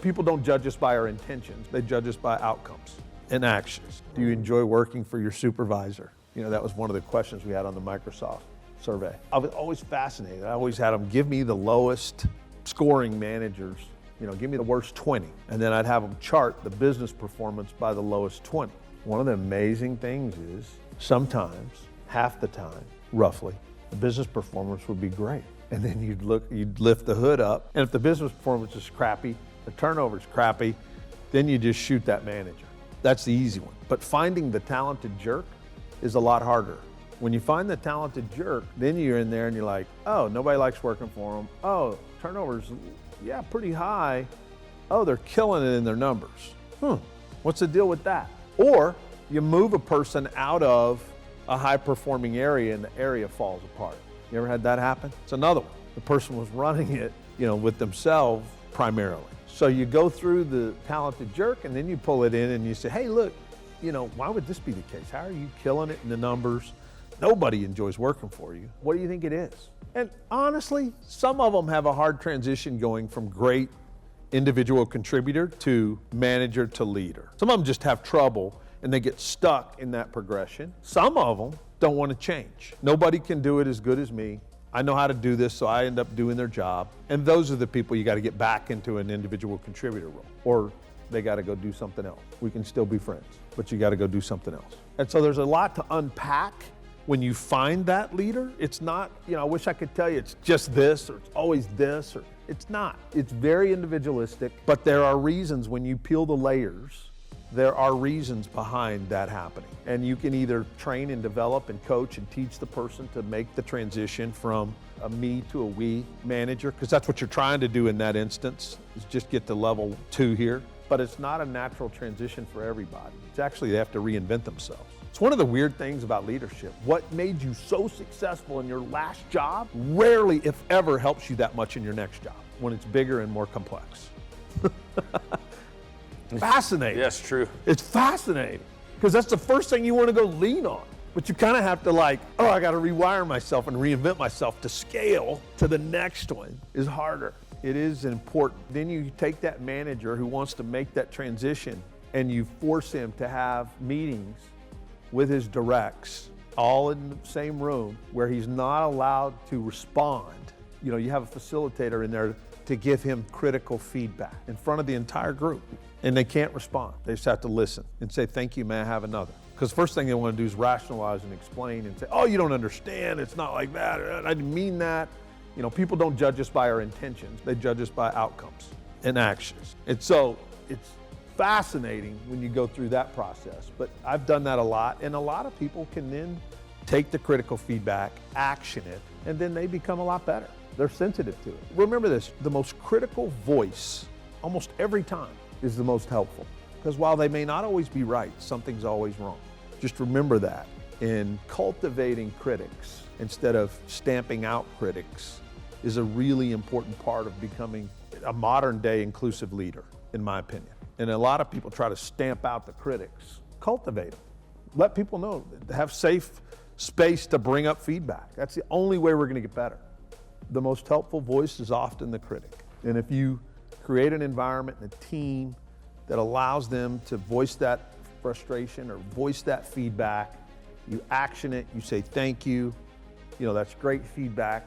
People don't judge us by our intentions. They judge us by outcomes and actions. Do you enjoy working for your supervisor? That was one of the questions we had on the Microsoft survey. I was always fascinated. I always had them give me the lowest scoring managers, give me the worst 20. And then I'd have them chart the business performance by the lowest 20. One of the amazing things is sometimes, half the time, roughly, the business performance would be great. And then you'd lift the hood up. And if the business performance is crappy, the turnover is crappy, then you just shoot that manager. That's the easy one. But finding the talented jerk is a lot harder. When you find the talented jerk, then you're in there and you're like, oh, nobody likes working for them. Oh, turnover's, pretty high. Oh, they're killing it in their numbers. What's the deal with that? Or you move a person out of a high-performing area and the area falls apart. You ever had that happen? It's another one. The person was running it, with themselves primarily. So you go through the talented jerk and then you pull it in and you say, hey, look, why would this be the case? How are you killing it in the numbers? Nobody enjoys working for you. What do you think it is? And honestly, some of them have a hard transition going from great individual contributor to manager to leader. Some of them just have trouble and they get stuck in that progression. Some of them don't want to change. Nobody can do it as good as me. I know how to do this, so I end up doing their job. And those are the people you got to get back into an individual contributor role, or they got to go do something else. We can still be friends, but you got to go do something else. And so there's a lot to unpack when you find that leader. It's not, I wish I could tell you it's just this, or it's always this, or it's not. It's very individualistic, but there are reasons when you peel the layers, there are reasons behind that happening. And you can either train and develop and coach and teach the person to make the transition from a me to a we manager, because that's what you're trying to do in that instance, is just get to level 2 here. But it's not a natural transition for everybody. It's actually, they have to reinvent themselves. It's one of the weird things about leadership. What made you so successful in your last job rarely, if ever, helps you that much in your next job when it's bigger and more complex. Fascinating. Yes, true. It's fascinating because that's the first thing you want to go lean on. But you kind of have to I got to rewire myself and reinvent myself to scale to the next one is harder. It is important. Then you take that manager who wants to make that transition and you force him to have meetings with his directs all in the same room where he's not allowed to respond. You have a facilitator in there to give him critical feedback in front of the entire group. And they can't respond. They just have to listen and say, thank you, may I have another? Because first thing they want to do is rationalize and explain and say, oh, you don't understand, it's not like that, I didn't mean that. People don't judge us by our intentions, they judge us by outcomes and actions. And so it's fascinating when you go through that process, but I've done that a lot, and a lot of people can then take the critical feedback, action it, and then they become a lot better. They're sensitive to it. Remember this, the most critical voice, almost every time, is the most helpful. Because while they may not always be right, something's always wrong. Just remember that. In cultivating critics instead of stamping out critics is a really important part of becoming a modern day inclusive leader, in my opinion. And a lot of people try to stamp out the critics. Cultivate them. Let people know, have safe space to bring up feedback. That's the only way we're going to get better. The most helpful voice is often the critic. And if you create an environment and a team that allows them to voice that frustration or voice that feedback, you action it, you say thank you, that's great feedback.